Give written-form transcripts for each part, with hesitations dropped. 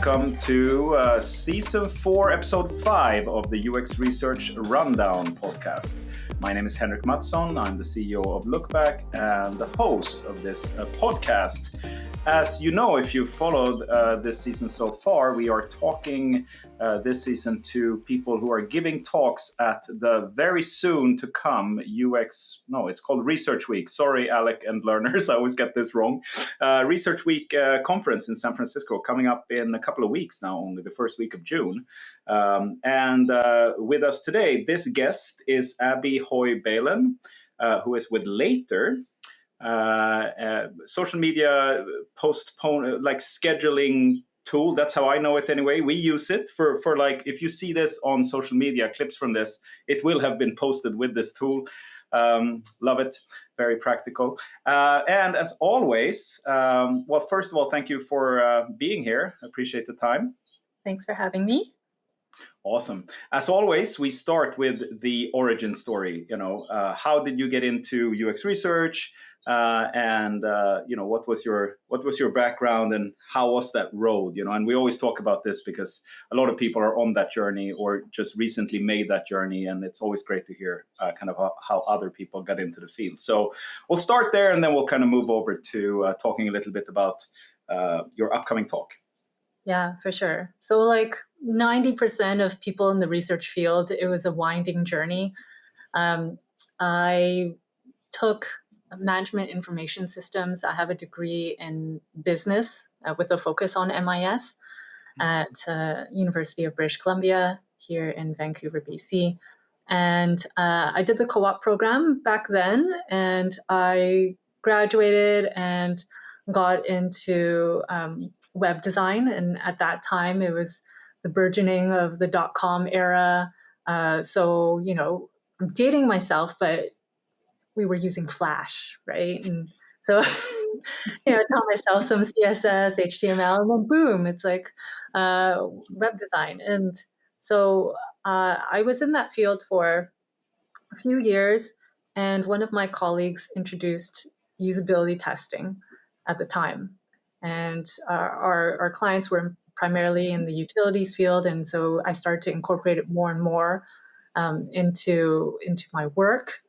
welcome to Season 4, Episode 5 of the UX Research Rundown podcast. My name is Henrik Mattsson. I'm the CEO of Lookback and the host of this podcast. As you know, if you've followed this season so far, we are talking this season to people who are giving talks at the very soon to come it's called Research Week. Sorry, Alec and learners, I always get this wrong. Research Week conference in San Francisco coming up in a couple of weeks now, only the first week of June. And with us today, this guest is Abby Hoy Baylen, who is with Later. Social media like scheduling tool. That's how I know it anyway. We use it for like, if you see this on social media, clips from this, it will have been posted with this tool. Love it. Very practical. And as always, well, first of all, thank you for being here. Appreciate the time. Thanks for having me. Awesome. As always, we start with the origin story. How did you get into UX research? What was your background and how was that road? And we always talk about this because a lot of people are on that journey or just recently made that journey, and it's always great to hear kind of how other people got into the field. So we'll start there, and then we'll kind of move over to talking a little bit about your upcoming talk. Yeah, for sure. So like 90% of people in the research field, it was a winding journey. I took management information systems. I have a degree in business with a focus on MIS at University of British Columbia here in Vancouver, BC. And I did the co-op program back then, and I graduated and got into web design. And at that time, it was the burgeoning of the .com era. So, I'm dating myself, but we were using Flash, right? And so, I taught myself some CSS, HTML, and then boom, it's like web design. And so I was in that field for a few years, and one of my colleagues introduced usability testing at the time. And our clients were primarily in the utilities field, and so I started to incorporate it more and more into my work.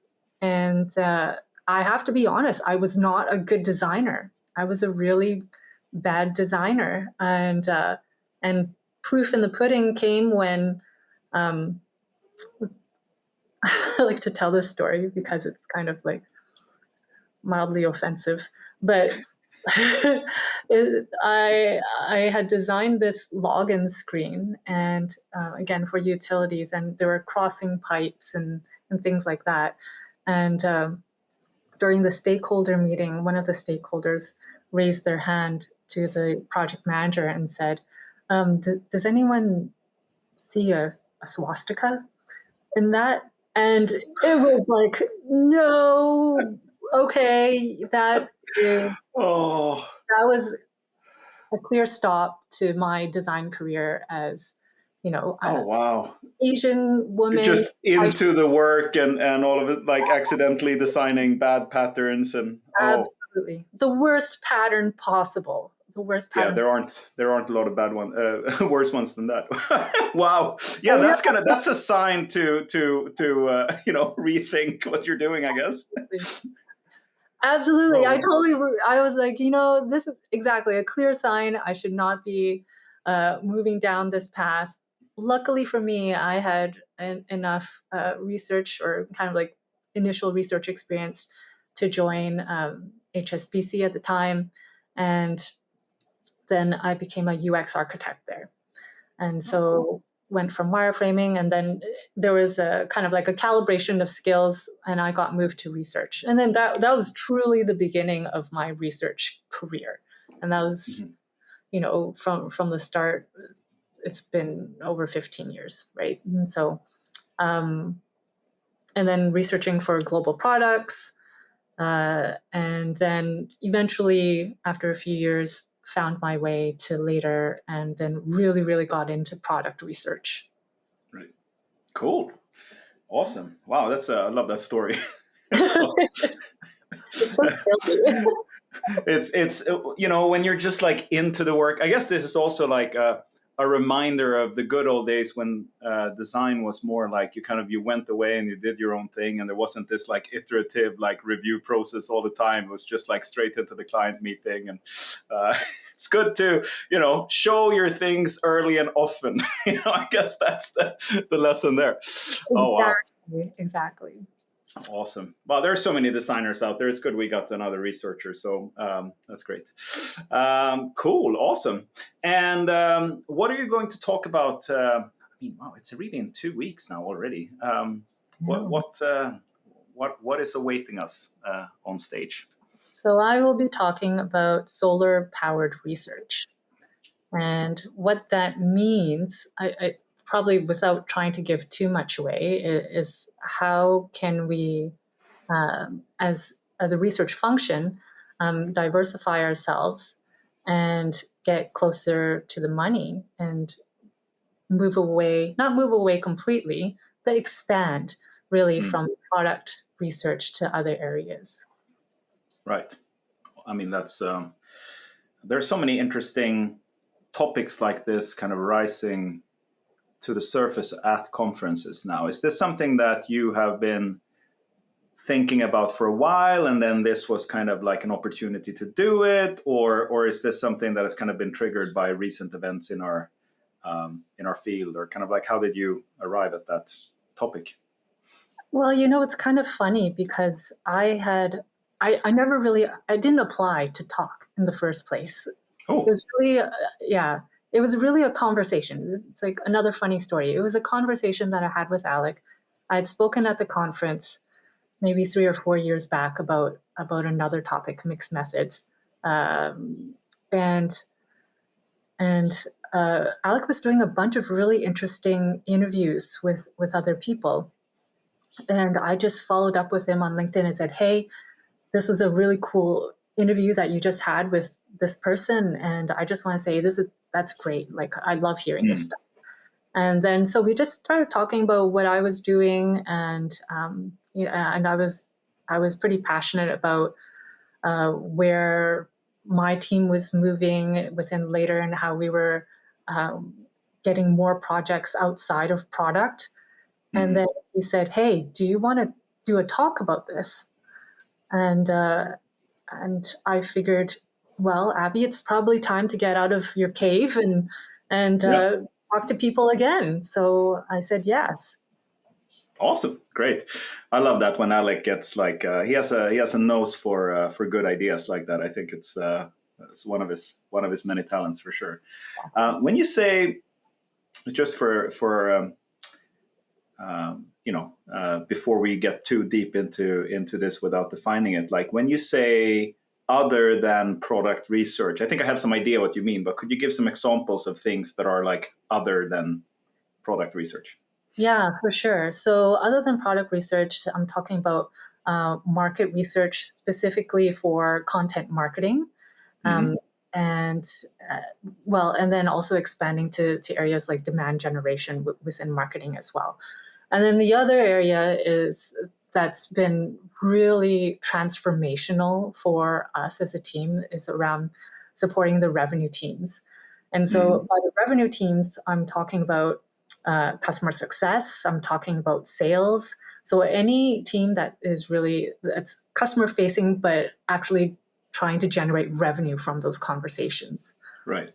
And I have to be honest, I was not a good designer. I was a really bad designer. And proof in the pudding came when I like to tell this story because it's kind of like mildly offensive. But I had designed this login screen, and again for utilities, and there were crossing pipes and things like that. And during the stakeholder meeting, one of the stakeholders raised their hand to the project manager and said, does anyone see a swastika in that? And it was like, no, okay, that was a clear stop to my design career as, wow. Asian woman. You're just into the work and all of it, like accidentally designing bad patterns and absolutely the worst pattern possible. The worst pattern. Yeah, there aren't a lot of bad ones, worse ones than that. Wow. Yeah, that's a sign to rethink what you're doing, I guess. Absolutely. I was like, this is exactly a clear sign. I should not be moving down this path. Luckily for me, I had enough research or kind of like initial research experience to join HSBC at the time. And then I became a UX architect there. And so went from wireframing, and then there was a kind of like a calibration of skills, and I got moved to research. And then that was truly the beginning of my research career. And that was, from the start, it's been over 15 years, right? And so, and then researching for global products, and then eventually, after a few years, found my way to Later, and then really, really got into product research. Right. Cool. Awesome. Wow. I love that story. It's so silly. It's when you're just like into the work. I guess this is also like a reminder of the good old days when design was more like you went away and you did your own thing, and there wasn't this like iterative like review process all the time. It was just like straight into the client meeting, and it's good to show your things early and often. I guess that's the lesson there. Oh wow. Exactly. Awesome. Well, there's so many designers out there. It's good we got another researcher. So that's great. Cool. Awesome. And what are you going to talk about? Wow, it's really in 2 weeks now already. What is awaiting us on stage? So I will be talking about solar-powered research. And what that means, I probably without trying to give too much away, is how can we, as a research function, diversify ourselves and get closer to the money and not move away completely, but expand really from product research to other areas. Right. I mean, there's so many interesting topics like this kind of rising to the surface at conferences now. Is this something that you have been thinking about for a while, and then this was kind of like an opportunity to do it, or is this something that has kind of been triggered by recent events in our field, or kind of like how did you arrive at that topic? Well, it's kind of funny because I didn't apply to talk in the first place. Oh, It was really, it was really a conversation. It's like another funny story. It was a conversation that I had with Alec. I had spoken at the conference maybe 3 or 4 years back about another topic, mixed methods, and Alec was doing a bunch of really interesting interviews with other people, and I just followed up with him on LinkedIn and said, "Hey, this was a really cool interview that you just had with this person, and I just want to say that's great. Like, I love hearing this stuff." And then so we just started talking about what I was doing, and and I was pretty passionate about where my team was moving within later, and how we were getting more projects outside of product. And then he said, "Hey, do you want to do a talk about this?" And I figured, well, Abby, it's probably time to get out of your cave and talk to people again. So I said yes. Awesome, great. I love that when Alec gets like he has a nose for good ideas like that. I think it's one of his many talents for sure. When you say, just before we get too deep into this without defining it, like when you say other than product research, I think I have some idea what you mean, but could you give some examples of things that are like other than product research? Yeah, for sure. So other than product research, I'm talking about market research specifically for content marketing. And and then also expanding to areas like demand generation within marketing as well. And then the other area that's been really transformational for us as a team is around supporting the revenue teams. And so by the revenue teams, I'm talking about customer success, I'm talking about sales. So any team that's customer facing, but actually trying to generate revenue from those conversations. Right.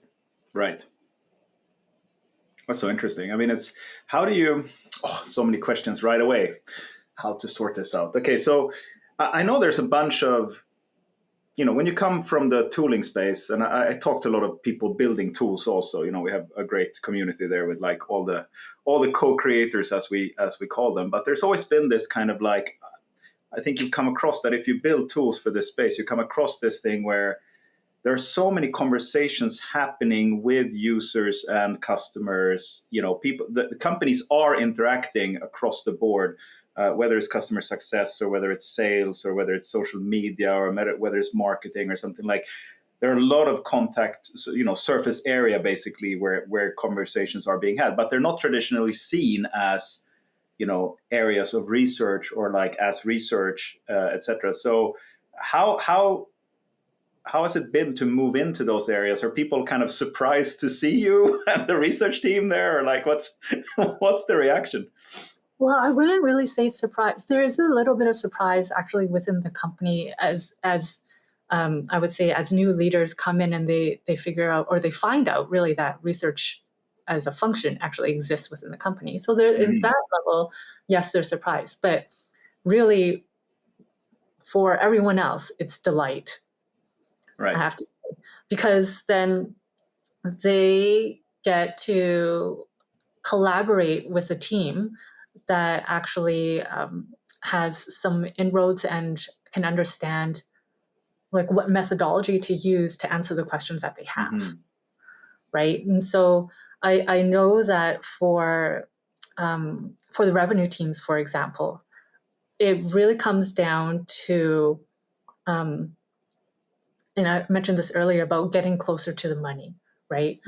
That's so interesting. I mean, it's how do you, so many questions right away, how to sort this out. Okay, so I know there's a bunch of, when you come from the tooling space, and I talk to a lot of people building tools also, we have a great community there with like all the co-creators as we call them. But there's always been this kind of like, I think you've come across that if you build tools for this space, you come across this thing where there are so many conversations happening with users and customers. The companies are interacting across the board, whether it's customer success or whether it's sales or whether it's social media or whether it's marketing or something like. There are a lot of contact, surface area basically where conversations are being had, but they're not traditionally seen as, areas of research or like as research, etc. So how how has it been to move into those areas? Are people kind of surprised to see you and the research team there, or like what's the reaction? Well, I wouldn't really say surprise. There is a little bit of surprise actually within the company as I would say as new leaders come in and they figure out or they find out really that research as a function actually exists within the company. So there, in that level, yes, they're surprised, but really for everyone else, it's delight. Right. I have to say, because then they get to collaborate with a team that actually has some inroads and can understand like what methodology to use to answer the questions that they have, right? And so I know that for the revenue teams, for example, it really comes down to, and I mentioned this earlier about getting closer to the money, right?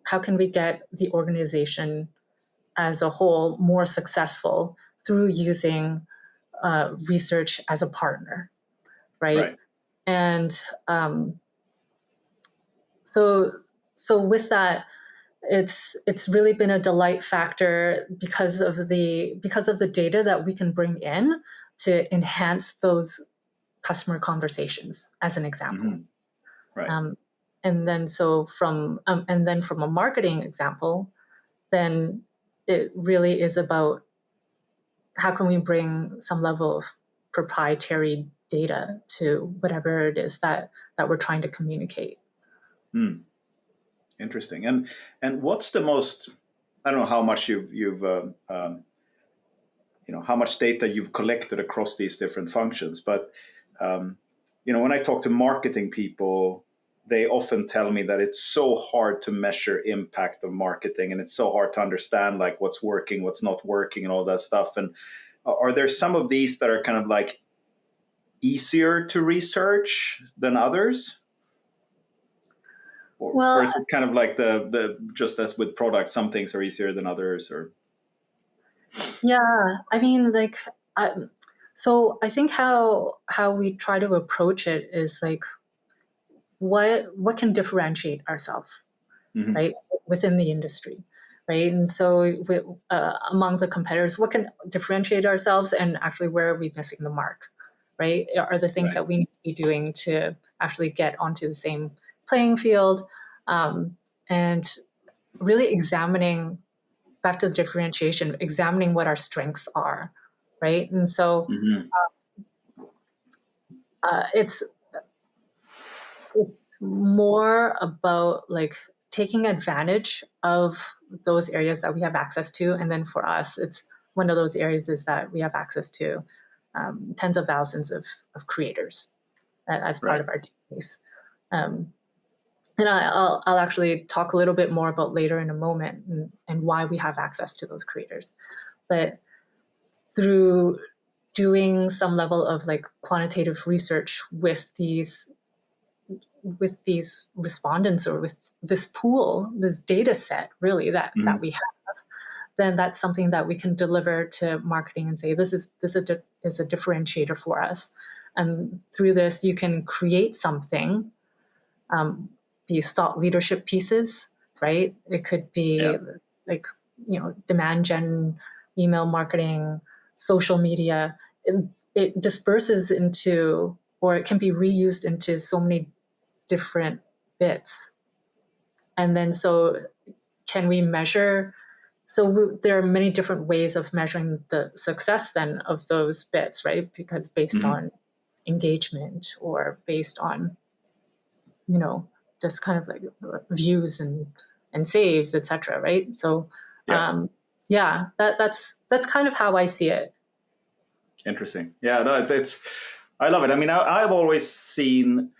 How can we get the organization as a whole more successful through using research as a partner, right? And so with that, it's really been a delight factor because of the data that we can bring in to enhance those customer conversations, as an example. Right. And then from a marketing example, then it really is about how can we bring some level of proprietary data to whatever it is that we're trying to communicate. Interesting. And what's the most, I don't know how much you've how much data you've collected across these different functions, but when I talk to marketing people, they often tell me that it's so hard to measure impact of marketing, and it's so hard to understand like what's working, what's not working, and all that stuff. And are there some of these that are kind of like easier to research than others? Or is it kind of like the just as with products, some things are easier than others? Or yeah, I mean, like, so I think how we try to approach it is like, what can differentiate ourselves, right, within the industry, right? And so among the competitors, what can differentiate ourselves, and actually where are we missing the mark, right? Are the things that we need to be doing to actually get onto the same playing field, and really examining, back to the differentiation, examining what our strengths are, right? And so it's more about like taking advantage of those areas that we have access to. And then for us, it's one of those areas is that we have access to tens of thousands of creators as part of our database. And I'll actually talk a little bit more about later in a moment and why we have access to those creators. But through doing some level of like quantitative research with these respondents, or with this pool, this data set really that we have, then that's something that we can deliver to marketing and say, this is a differentiator for us. And through this, you can create something, these thought leadership pieces, right? It could be like, demand gen, email marketing, social media. It disperses into, or it can be reused into so many different bits. And then so can we measure? So there are many different ways of measuring the success then of those bits, right? Because based on engagement, or based on, just kind of like views and saves, etc. Right? So that's kind of how I see it. Interesting. Yeah, no, it's I love it. I mean, I've always seen,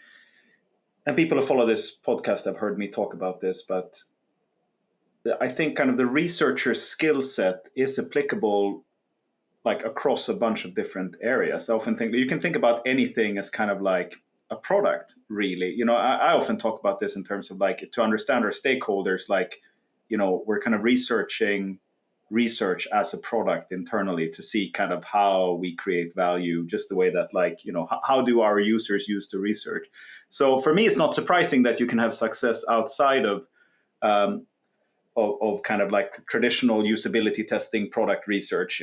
and people who follow this podcast have heard me talk about this, but I think kind of the researcher skill set is applicable like across a bunch of different areas. I often think that you can think about anything as kind of like a product, really. I often talk about this in terms of like, to understand our stakeholders, like, we're kind of researching research as a product internally to see kind of how we create value, just the way that, like, how do our users use the research. So for me, it's not surprising that you can have success outside of kind of like traditional usability testing product research,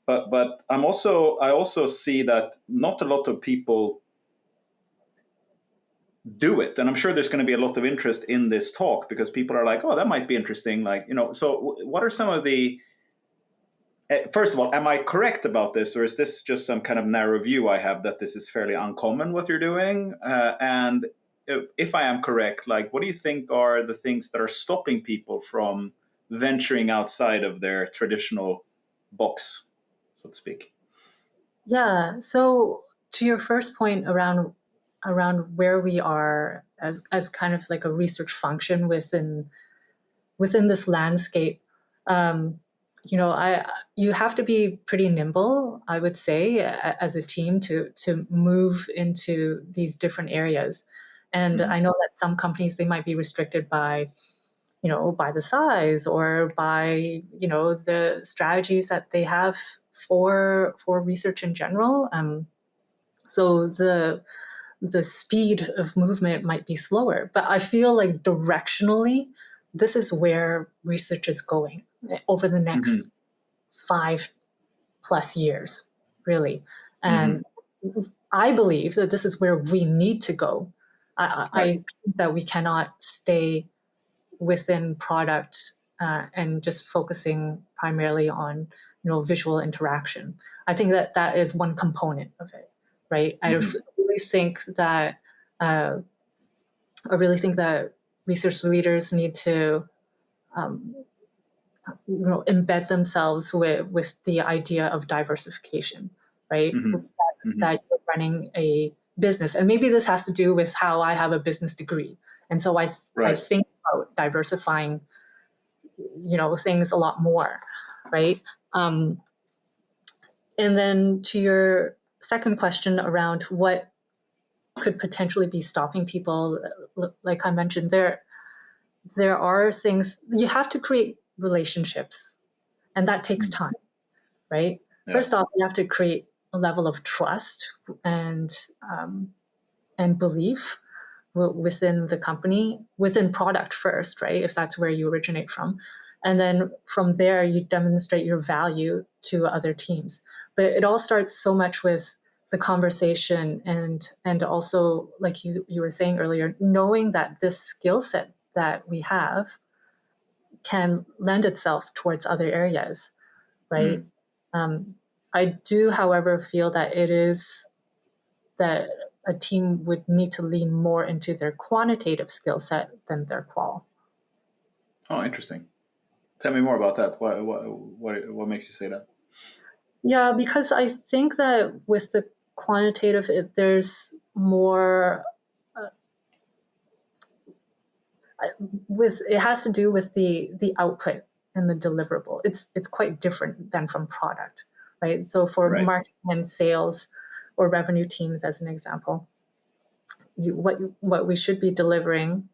but I also see that not a lot of people do it, and I'm sure there's going to be a lot of interest in this talk because people are like, oh, that might be interesting, so what are some of the first of all, am I correct about this, or is this just some kind of narrow view I have that this is fairly uncommon what you're doing? And if I am correct, like, what do you think are the things that are stopping people from venturing outside of their traditional box, so to speak? Yeah. So to your first point around where we are as kind of like a research function within this landscape, you have to be pretty nimble, I would say, as a team to move into these different areas. And I know that some companies, they might be restricted by the size or by the strategies that they have for research in general. So the speed of movement might be slower, but I feel like directionally, this is where research is going over the next 5+ years, really. And I believe that this is where we need to go. I think that we cannot stay within product and just focusing primarily on visual interaction. I think that is one component of it, right? I really think that research leaders need to embed themselves with the idea of diversification, right? That you're running a business, and maybe this has to do with how I have a business degree, and so I think about diversifying things a lot more, right? And then to your second question around what could potentially be stopping people, like I mentioned, there are things. You have to create relationships, and that takes time, right? Yeah. First off, you have to create a level of trust and belief within the company, within product first, right? If that's where you originate from. And then from there, you demonstrate your value to other teams. But it all starts so much with the conversation and also, like you were saying earlier, knowing that this skill set that we have can lend itself towards other areas, right? I do, however, feel that it is that a team would need to lean more into their quantitative skill set than their qual. Oh, interesting. Tell me more about that. What makes you say that? Yeah, because I think that with the quantitative, there's more. It has to do with the output and the deliverable. It's quite different than from product, right? So for marketing and sales or revenue teams, as an example, what we should be delivering,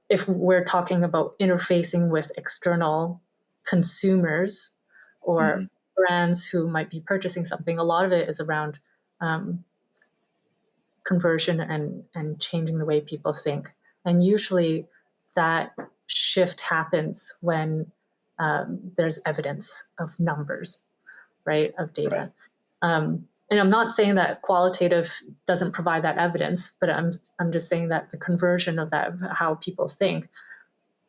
if we're talking about interfacing with external consumers or brands who might be purchasing something, a lot of it is around conversion and changing the way people think. And usually that shift happens when there's evidence of numbers, right, of data. And I'm not saying that qualitative doesn't provide that evidence, but I'm just saying that the conversion of that, how people think,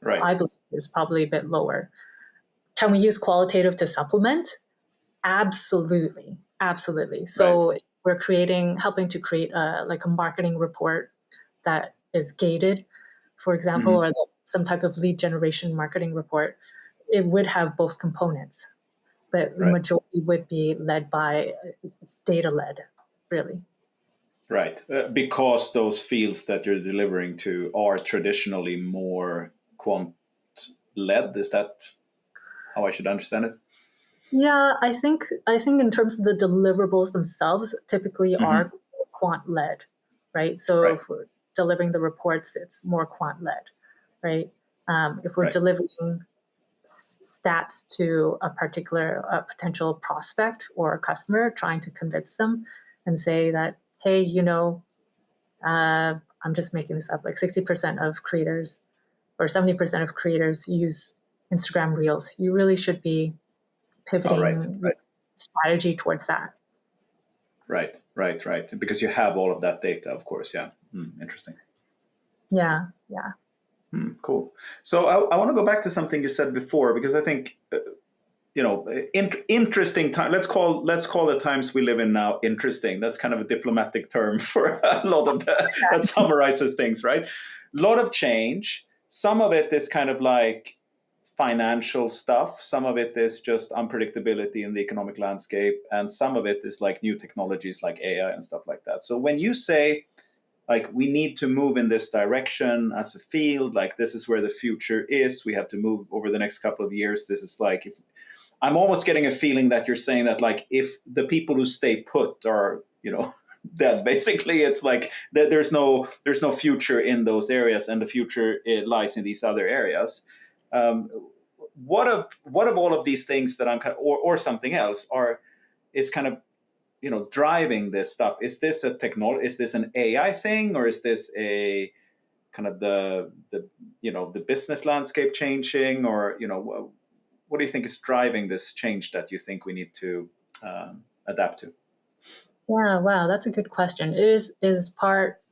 I believe is probably a bit lower. Can we use qualitative to supplement? Absolutely. So we're helping to create a marketing report that is gated, for example, or some type of lead generation marketing report. It would have both components, but the majority would be led by data-led, really. Right, because those fields that you're delivering to are traditionally more quant-led. Is that how I should understand it? Yeah, I think in terms of the deliverables themselves, typically are quant-led, right? So if we're delivering the reports, it's more quant-led, right? If we're delivering stats to a particular potential prospect or a customer, trying to convince them and say that, hey, I'm just making this up, like 60% of creators or 70% of creators use Instagram Reels. You really should be pivoting strategy towards that. Right. Because you have all of that data, of course. Yeah. Interesting. Yeah. Cool. So I want to go back to something you said before, because I think, interesting time. Let's call the times we live in now interesting. That's kind of a diplomatic term for a lot of that summarizes things, right? A lot of change. Some of it is kind of like financial stuff. Some of it is just unpredictability in the economic landscape. And some of it is like new technologies like AI and stuff like that. So when you say, like, we need to move in this direction as a field, like this is where the future is, we have to move over the next couple of years. This is like, if I'm almost getting a feeling that you're saying that, like, if the people who stay put are, dead, basically, it's like that there's no future in those areas, and the future lies in these other areas. What of all of these things that I'm kind of, or something else is kind of, driving this stuff? Is this a technology? Is this an AI thing, or is this a kind of the business landscape changing, or what do you think is driving this change that you think we need to adapt to? Yeah, wow, that's a good question. It is part,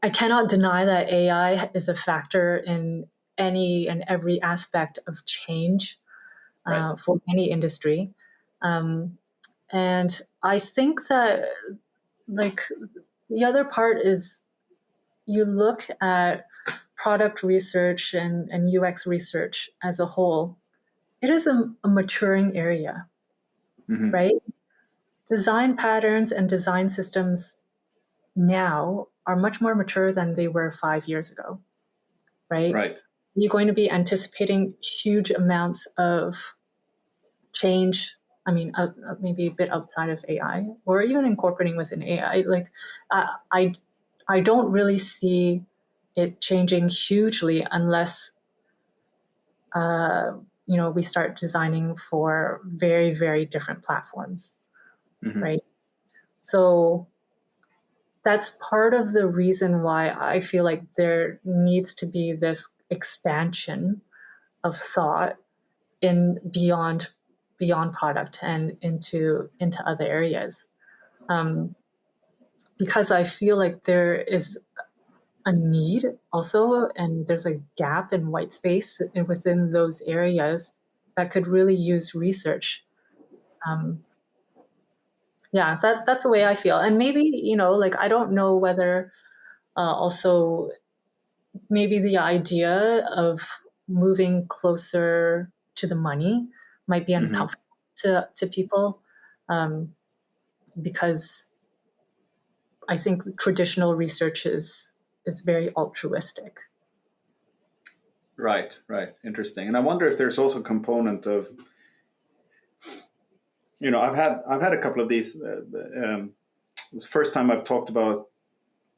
I cannot deny that AI is a factor in any and every aspect of change for any industry. And I think that, like, the other part is you look at product research and UX research as a whole, it is a maturing area, right? Design patterns and design systems now are much more mature than they were 5 years ago, right? You're going to be anticipating huge amounts of change. I mean, maybe a bit outside of AI, or even incorporating within AI. Like, I don't really see it changing hugely unless, we start designing for very, very different platforms, right? So that's part of the reason why I feel like there needs to be this expansion of thought in beyond product and into other areas, because I feel like there is a need also, and there's a gap in white space within those areas that could really use research. That's the way I feel. And maybe, like, I don't know whether also maybe the idea of moving closer to the money might be uncomfortable to people, because I think traditional research is very altruistic. Right. Interesting. And I wonder if there's also a component of, I've had a couple of these. It was the first time I've talked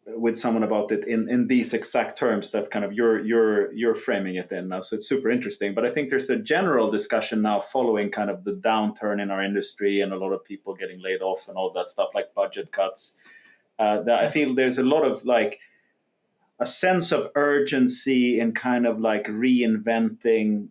with someone about it in these exact terms that kind of you're framing it in now. So it's super interesting. But I think there's a general discussion now following kind of the downturn in our industry and a lot of people getting laid off and all that stuff, like budget cuts. That I feel there's a lot of like a sense of urgency in kind of like reinventing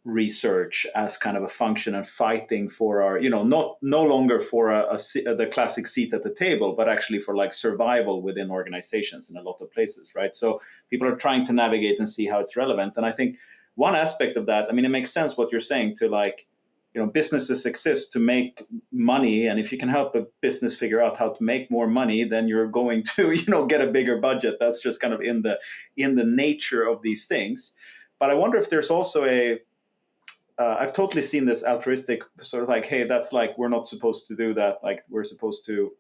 research as kind of a function and fighting for our, no longer for the classic seat at the table, but actually for like survival within organizations in a lot of places, right? So people are trying to navigate and see how it's relevant. And I think one aspect of that, I mean, it makes sense what you're saying to like, businesses exist to make money. And if you can help a business figure out how to make more money, then you're going to, get a bigger budget. That's just kind of in the nature of these things. But I wonder if there's also I've totally seen this altruistic sort of like, hey, that's like, we're not supposed to do that. Like, we're supposed to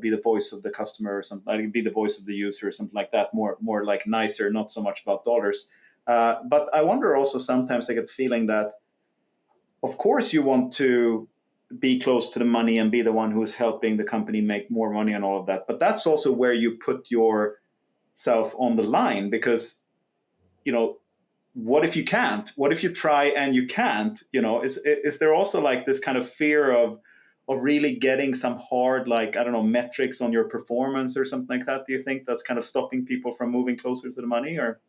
be the voice of the customer or something, like be the voice of the user or something like that. More like nicer, not so much about dollars. But I wonder also sometimes I get the feeling that, of course, you want to be close to the money and be the one who's helping the company make more money and all of that. But that's also where you put yourself on the line, because what if you can't? What if you try and you can't? Is there also like this kind of fear of really getting some hard, like, I don't know, metrics on your performance or something like that? Do you think that's kind of stopping people from moving closer to the money, or?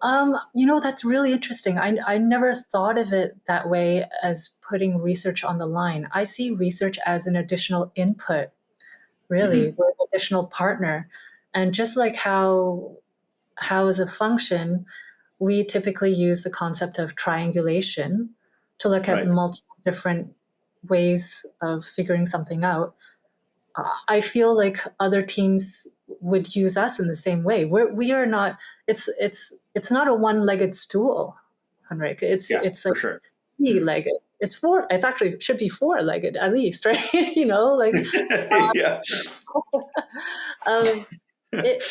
That's really interesting. I never thought of it that way, as putting research on the line. I see research as an additional input, really. Mm-hmm. We're an additional partner. And just like how as a function, we typically use the concept of triangulation to look at Right. multiple different ways of figuring something out. I feel like other teams would use us in the same way. We are not. It's not a one-legged stool, Henrik. It's Yeah, it's for like sure. three-legged. It's four. It's actually it should be four-legged at least, right? Like Yeah. um, it.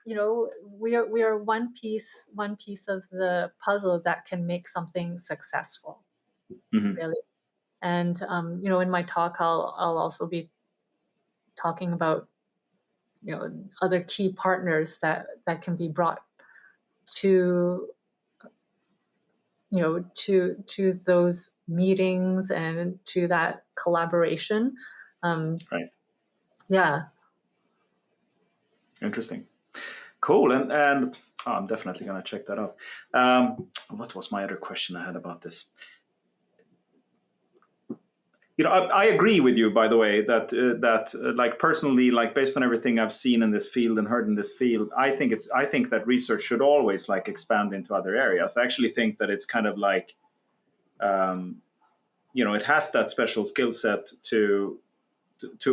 We are one piece of the puzzle that can make something successful, Mm-hmm. really. And in my talk, I'll also be talking about other key partners that can be brought to to those meetings and to that collaboration. Right. Yeah. Interesting. Cool. And I'm definitely going to check that out. What was my other question I had about this? I agree with you, by the way, that like personally, like based on everything I've seen in this field and heard in this field, I think that research should always like expand into other areas. I actually think that it's kind of like, it has that special skill set to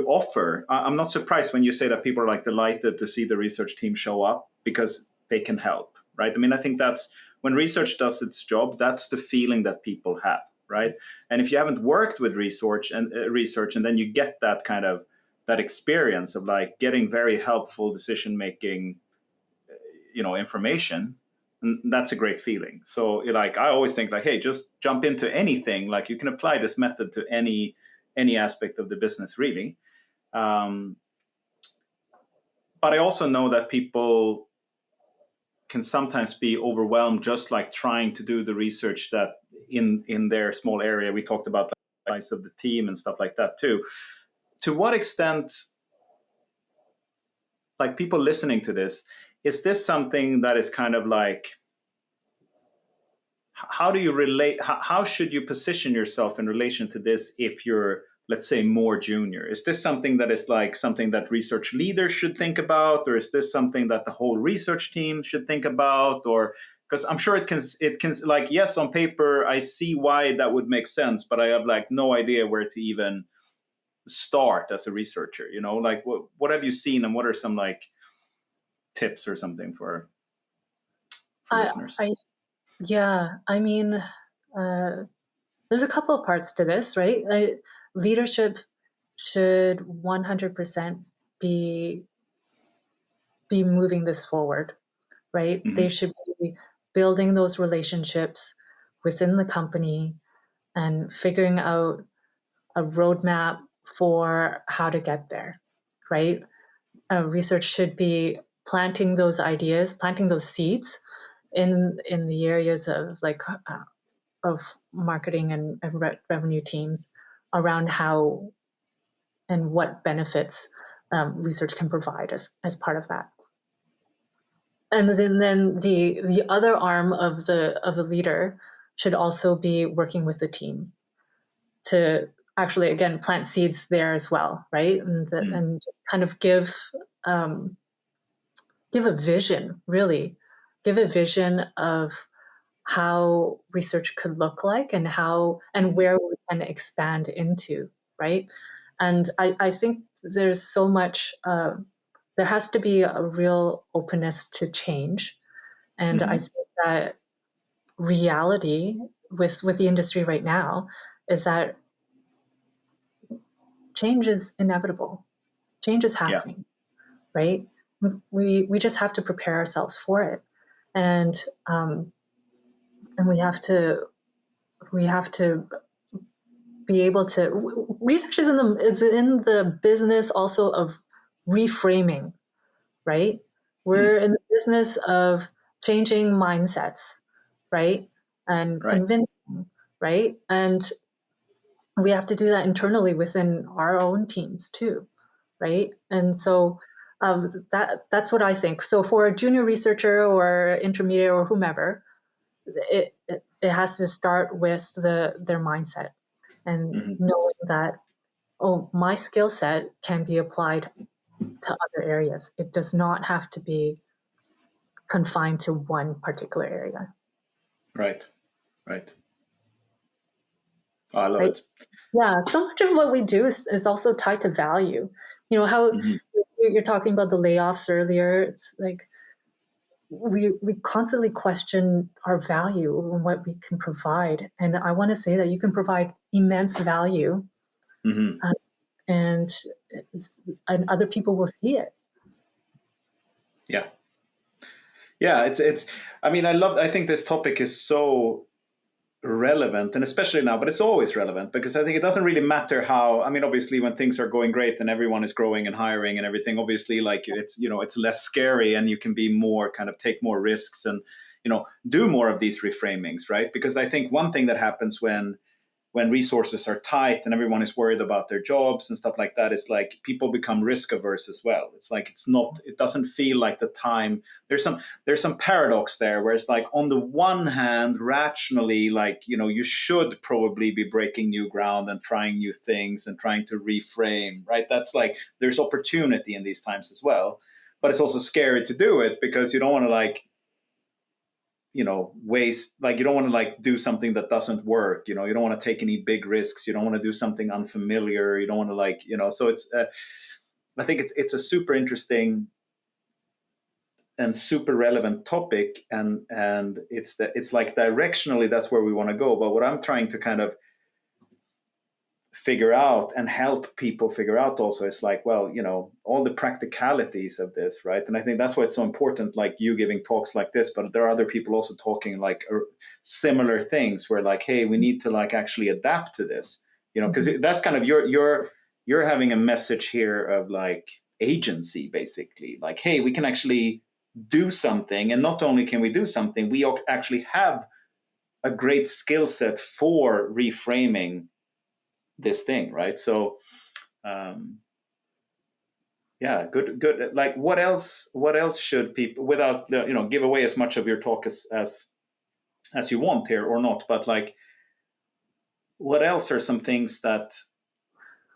offer. I'm not surprised when you say that people are like delighted to see the research team show up because they can help, right? I mean, I think that's when research does its job, that's the feeling that people have, right? And if you haven't worked with research and then you get that kind of that experience of like getting very helpful decision making, information, that's a great feeling. So like I always think like, hey, just jump into anything. Like you can apply this method to any aspect of the business, really. But I also know that people can sometimes be overwhelmed just like trying to do the research that in their small area. We talked about the size of the team and stuff like that too. To what extent, like people listening to this, is this something that is kind of like, how do you relate? How should you position yourself in relation to this if you're, let's say, more junior? Is this something that is like something that research leaders should think about, or is this something that the whole research team should think about? Or because I'm sure it can like, yes, on paper I see why that would make sense, but I have like no idea where to even start as a researcher. Like what have you seen, and what are some like tips or something for listeners? Yeah, I mean, there's a couple of parts to this, right? Leadership should 100% be moving this forward, right? Mm-hmm. They should be building those relationships within the company and figuring out a roadmap for how to get there, right? Research should be planting those ideas, planting those seeds in the areas of like of marketing and revenue teams around how and what benefits research can provide as part of that. And then the other arm of the leader should also be working with the team to actually again plant seeds there as well, right? And just kind of give a vision, really give a vision of how research could look like and how and where we can expand into, right? And I think there's so much, there has to be a real openness to change. And I think that reality with the industry right now is that change is inevitable. Change is happening, right? We just have to prepare ourselves for it. And we have to be able to research is in the business also of reframing, right? We're in the business of changing mindsets, right? And convincing, right? And we have to do that internally within our own teams too, right? And so that's what I think. So for a junior researcher or intermediate or whomever, it has to start with their mindset and knowing that, oh, my skill set can be applied to other areas. It does not have to be confined to one particular area. Right. Oh, I love right? it. Yeah, so much of what we do is also tied to value. You know, how you're talking about the layoffs earlier. It's like we constantly question our value and what we can provide. And I want to say that you can provide immense value, and other people will see it. Yeah, it's I think this topic is so relevant, and especially now, but it's always relevant, because I think it doesn't really matter how, obviously when things are going great and everyone is growing and hiring and everything, obviously, like, it's less scary and you can be more kind of take more risks and do more of these reframings, right? Because I think one thing that happens when resources are tight and everyone is worried about their jobs and stuff like that, is like people become risk averse as well. It's like it doesn't feel like the time. There's some paradox there, where it's like, on the one hand, rationally, like, you should probably be breaking new ground and trying new things and trying to reframe, right? That's like, there's opportunity in these times as well, but it's also scary to do it, because you don't want to, like, waste, like, you don't want to, like, do something that doesn't work. You don't want to take any big risks. You don't want to do something unfamiliar. You don't want to, like, so it's I think it's a super interesting and super relevant topic, and it's like, directionally that's where we want to go. But what I'm trying to kind of figure out and help people figure out also is like, well, all the practicalities of this, right? And I think that's why it's so important, like you giving talks like this, but there are other people also talking like similar things, where like, hey, we need to, like, actually adapt to this, because that's kind of you're having a message here of, like, agency, basically, like, hey, we can actually do something, and not only can we do something, we actually have a great skill set for reframing this thing, right? So good. Like, what else should people, without give away as much of your talk as you want here or not, but like, what else are some things that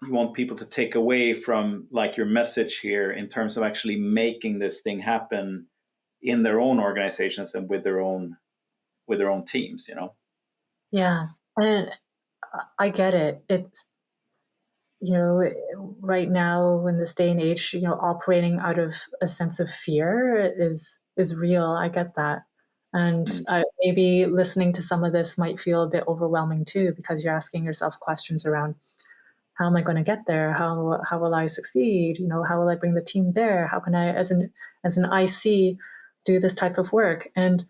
you want people to take away from, like, your message here, in terms of actually making this thing happen in their own organizations and with their own teams? Yeah, and I get it. It's, right now in this day and age, operating out of a sense of fear is real. I get that. And maybe listening to some of this might feel a bit overwhelming too, because you're asking yourself questions around, how am I going to get there? How will I succeed? How will I bring the team there? How can I, as an IC, do this type of work? And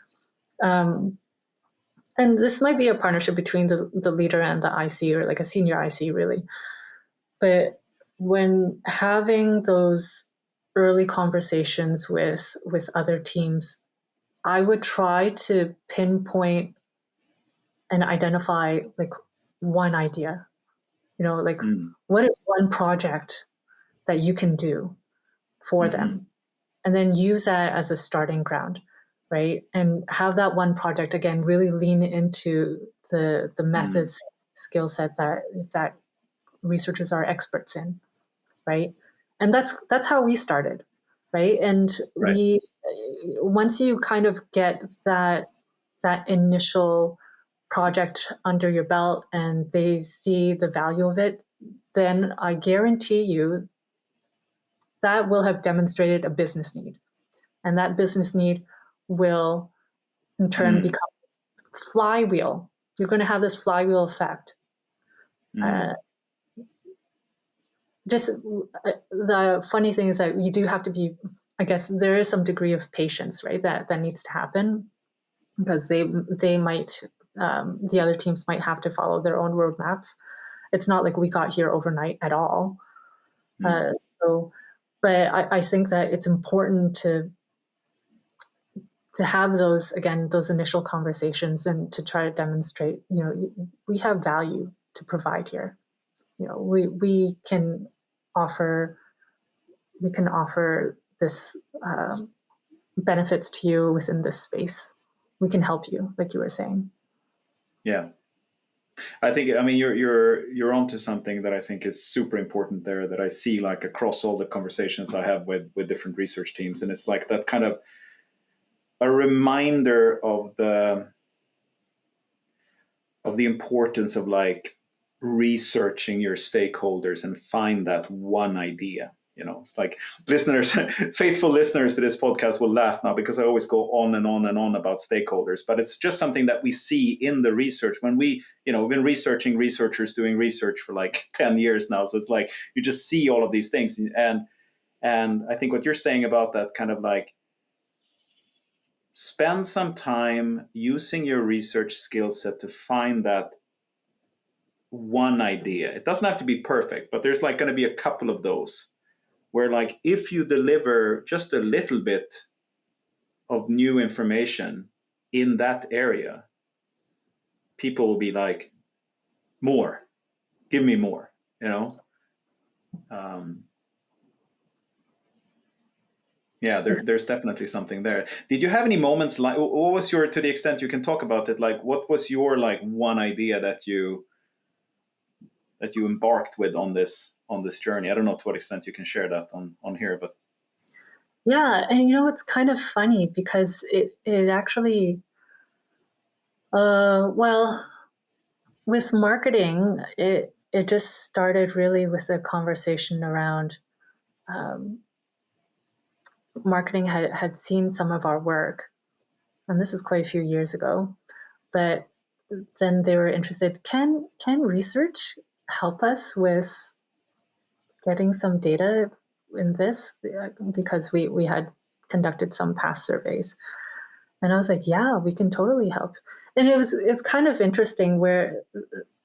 this might be a partnership between the leader and the IC, or like a senior IC, really. But when having those early conversations with other teams, I would try to pinpoint and identify, like, one idea, like, what is one project that you can do for them, and then use that as a starting ground, right? And have that one project, again, really lean into the methods, skill set that researchers are experts in, right? And that's how we started, right? And we, once you kind of get that initial project under your belt and they see the value of it, then I guarantee you that will have demonstrated a business need, and that business need will in turn become flywheel. You're going to have this flywheel effect. Just the funny thing is that you do have to be, I guess there is some degree of patience, right? That needs to happen, because they might, the other teams might have to follow their own roadmaps. It's not like we got here overnight at all. But I think that it's important to to have those initial conversations and to try to demonstrate, we have value to provide here. We can offer this benefits to you within this space. We can help you, like you were saying. Yeah. I think, you're onto something that I think is super important there, that I see like across all the conversations I have with different research teams. And it's like that kind of a reminder of the importance of like researching your stakeholders and find that one idea. It's like listeners, faithful listeners to this podcast will laugh now because I always go on and on and on about stakeholders, but it's just something that we see in the research when we've been researching researchers doing research for like 10 years now. So it's like, you just see all of these things. And I think what you're saying about that kind of like, spend some time using your research skill set to find that one idea. It doesn't have to be perfect, but there's like going to be a couple of those where like if you deliver just a little bit of new information in that area, people will be like, more, give me more, there's definitely something there. Did you have any moments like, what was your, to the extent you can talk about it, like what was your like one idea that you embarked with on this journey? I don't know to what extent you can share that on here, but yeah. And it's kind of funny because it actually with marketing, it just started really with a conversation around marketing had seen some of our work, and this is quite a few years ago, but then they were interested, can research help us with getting some data in this, because we had conducted some past surveys. And I was like, yeah, we can totally help. And it's kind of interesting where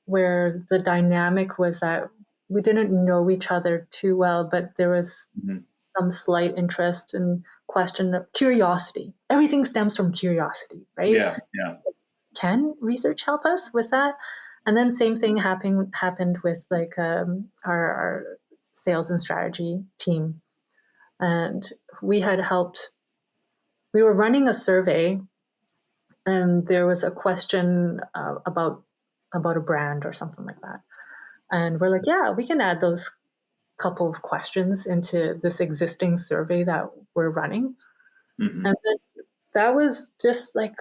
the dynamic was that we didn't know each other too well, but there was some slight interest and question of curiosity. Everything stems from curiosity, right? Yeah. Can research help us with that? And then same thing happened with like our sales and strategy team. And we were running a survey, and there was a question about a brand or something like that. And we're like, yeah, we can add those couple of questions into this existing survey that we're running. And then that was just like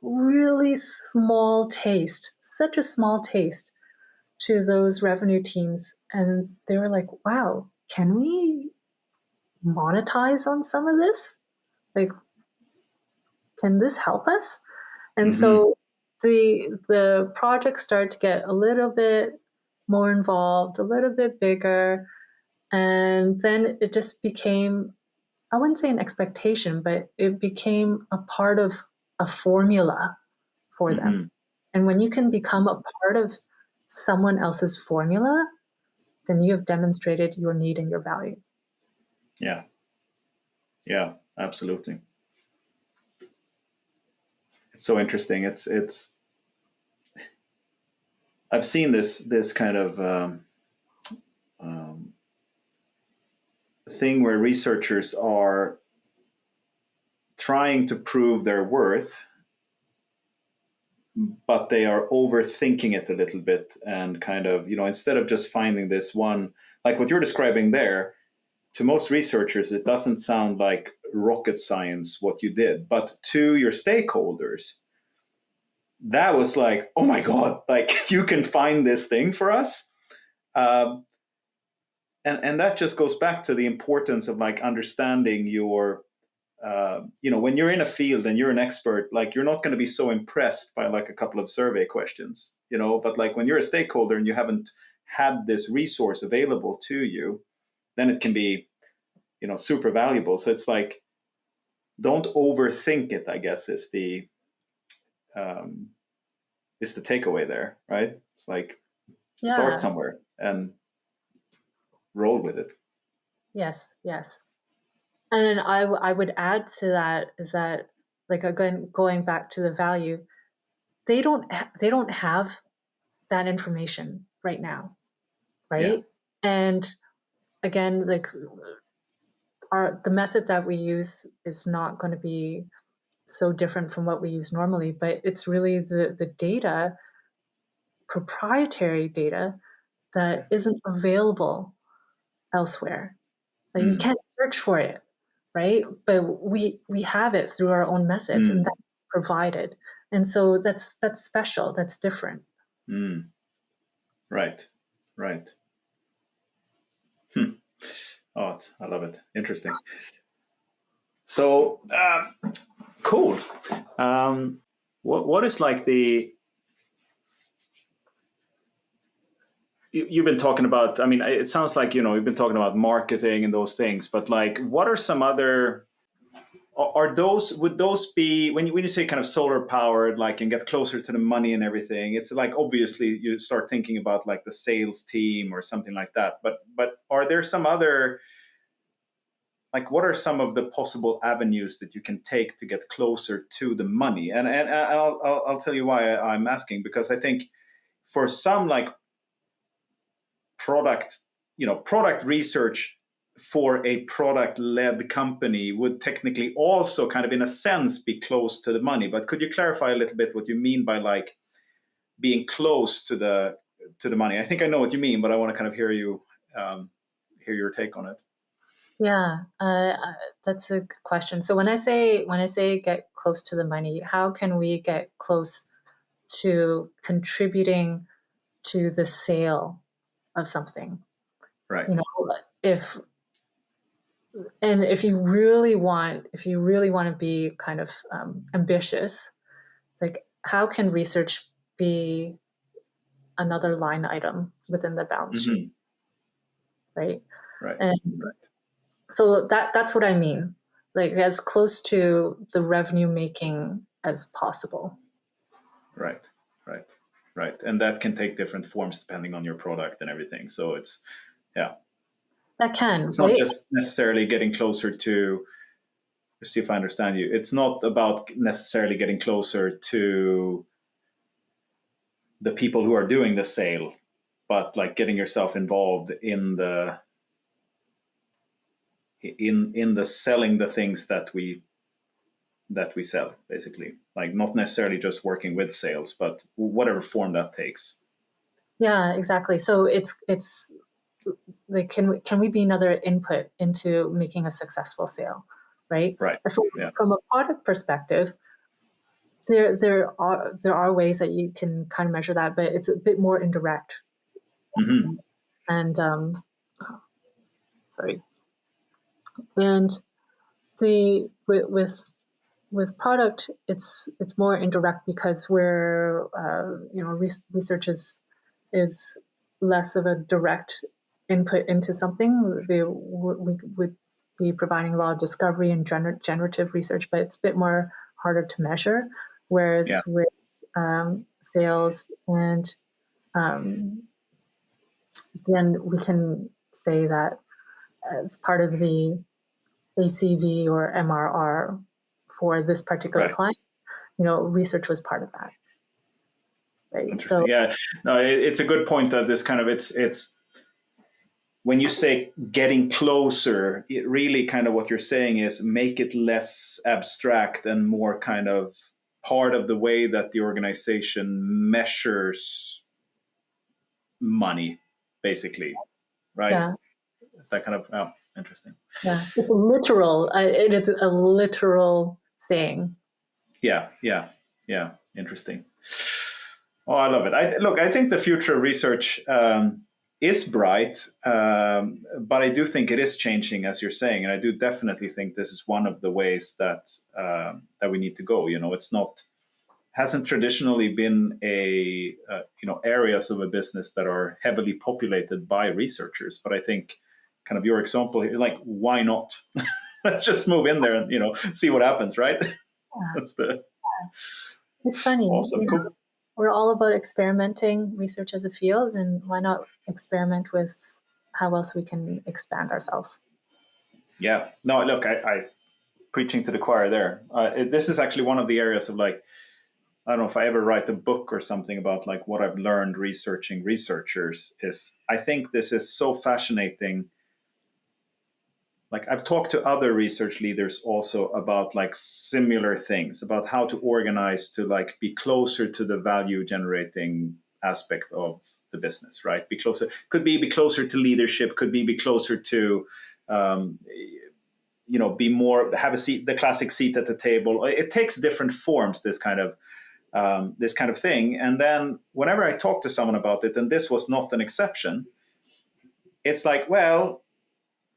really small taste, such a small taste to those revenue teams. And they were like, wow, can we monetize on some of this? Like, can this help us? And so the project started to get a little bit more involved, a little bit bigger. And then it just became, I wouldn't say an expectation, but it became a part of a formula for them. And when you can become a part of someone else's formula, then you have demonstrated your need and your value. Yeah, absolutely. It's so interesting. It's I've seen this kind of thing where researchers are trying to prove their worth, but they are overthinking it a little bit, and kind of, instead of just finding this one, like what you're describing there, to most researchers, it doesn't sound like rocket science what you did, but to your stakeholders, that was like, oh my God, like you can find this thing for us. And that just goes back to the importance of like understanding your, when you're in a field and you're an expert, like you're not going to be so impressed by like a couple of survey questions, but like when you're a stakeholder and you haven't had this resource available to you, then it can be, super valuable. So it's like, don't overthink it, I guess, is the takeaway there, right? It's like, start somewhere and roll with it. Yes. And then I would add to that is that like again, going back to the value, they don't have that information right now, right? And again, like the method that we use is not going to be so different from what we use normally, but it's really the data, proprietary data, that isn't available elsewhere. Like you can't search for it, right? But we have it through our own methods, and that's provided. And so that's special. That's different. Right. Oh, I love it. Interesting. So cool. What is like you've been talking about, I mean, it sounds like, you've been talking about marketing and those things, but like, what are some other, would those be, when you say kind of solar powered, like, and get closer to the money and everything, it's like, obviously you start thinking about like the sales team or something like that. But are there some other, like, what are some of the possible avenues that you can take to get closer to the money? And I'll tell you why I'm asking, because I think for some like product research for a product-led company would technically also kind of in a sense be close to the money. But could you clarify a little bit what you mean by like being close to the money? I think I know what you mean, but I want to kind of hear your take on it. Yeah, that's a good question. So when I say get close to the money, how can we get close to contributing to the sale of something? Right. If you really want to be kind of ambitious, like how can research be another line item within the balance sheet, right? And so that's what I mean, like as close to the revenue making as possible. Right. And that can take different forms depending on your product and everything. So it's, that can, it's not just necessarily getting closer to, let's see if I understand you. It's not about necessarily getting closer to the people who are doing the sale, but like getting yourself involved in the selling the things that we sell, basically. Like not necessarily just working with sales, but whatever form that takes. Yeah, exactly. So it's like, can we be another input into making a successful sale, right? Right. From a product perspective, there are ways that you can kind of measure that, but it's a bit more indirect. And sorry. And with product, it's more indirect because we're research is less of a direct input into something. We would be providing a lot of discovery and generative research, but it's a bit more harder to measure. Whereas with sales and then we can say that as part of the ACV or MRR for this particular client, research was part of that. Right. So no, it's a good point that this kind of it's when you say getting closer, it really kind of what you're saying is make it less abstract and more kind of part of the way that the organization measures money, basically, right? Yeah. It's that kind of interesting. Yeah, it's literal. It is a literal saying. Yeah. Interesting. Oh, I love it. I think the future of research is bright, but I do think it is changing, as you're saying, and I do definitely think this is one of the ways that we need to go. It's not hasn't traditionally been areas of a business that are heavily populated by researchers, but I think kind of your example here, like, why not? Let's just move in there and see what happens, right? Yeah. It's funny. Awesome. Cool. We're all about experimenting research as a field, and why not experiment with how else we can expand ourselves? Yeah. No, look, I preaching to the choir there. This is actually one of the areas of like, I don't know if I ever write a book or something about like what I've learned researching researchers is I think this is so fascinating. Like I've talked to other research leaders also about like similar things, about how to organize to like be closer to the value generating aspect of the business, right? Be closer, could be closer to leadership, could be closer to, be more, have a seat, the classic seat at the table. It takes different forms, this kind of thing. And then whenever I talk to someone about it, and this was not an exception, it's like, well,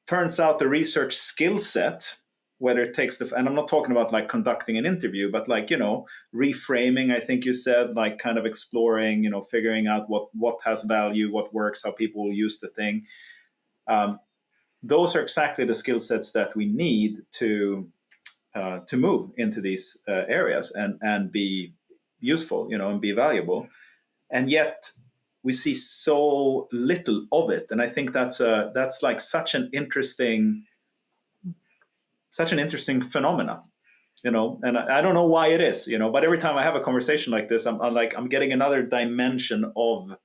turns out the research skill set, whether it takes and I'm not talking about like conducting an interview, but like, reframing, I think you said, like kind of exploring, figuring out what has value, what works, how people will use the thing. Those are exactly the skill sets that we need to move into these areas and be useful, and be valuable. And yet we see so little of it, and I think that's like such an interesting phenomena, And I don't know why it is, But every time I have a conversation like this, I'm getting another dimension of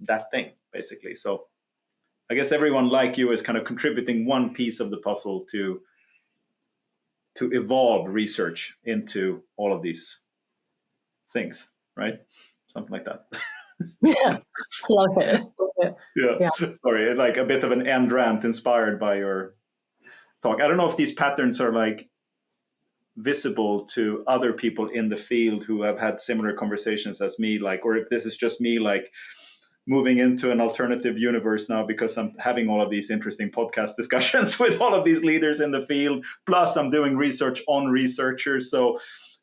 that thing, basically. So I guess everyone like you is kind of contributing one piece of the puzzle to evolve research into all of these things, right? Something like that. Yeah, love it. Yeah. Sorry, like a bit of an end rant inspired by your talk. I don't know if these patterns are like visible to other people in the field who have had similar conversations as me, like, or if this is just me like moving into an alternative universe now because I'm having all of these interesting podcast discussions with all of these leaders in the field. Plus I'm doing research on researchers. So,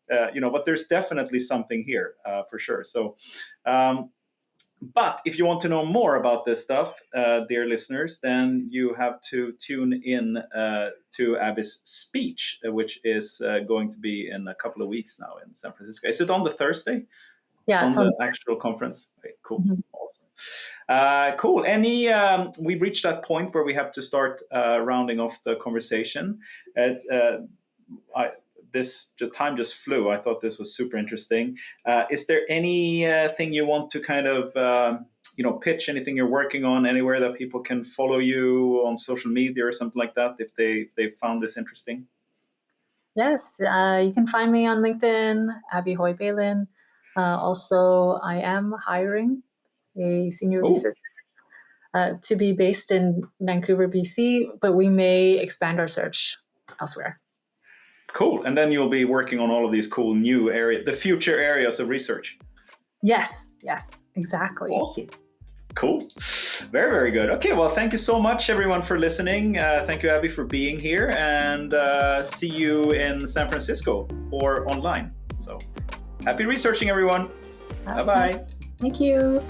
but there's definitely something here for sure. So, but if you want to know more about this stuff, dear listeners, then you have to tune in to Abby's speech, which is going to be in a couple of weeks now in San Francisco. Is it on the Thursday? Yeah, it's on the actual conference. Okay, cool. Mm-hmm. Awesome. Cool. We've reached that point where we have to start rounding off the conversation. The time just flew. I thought this was super interesting. Is there anything you want to kind of, pitch, anything you're working on, anywhere that people can follow you on social media or something like that if they found this interesting? Yes, you can find me on LinkedIn, Abby Hoy Baylen. Also, I am hiring a senior researcher to be based in Vancouver, BC, but we may expand our search elsewhere. Cool. And then you'll be working on all of these cool new areas, the future areas of research. Yes, exactly. Awesome. Cool. Very, very good. Okay, well, thank you so much, everyone, for listening. Thank you, Abby, for being here. And see you in San Francisco or online. So happy researching, everyone. Bye-bye. Thank you.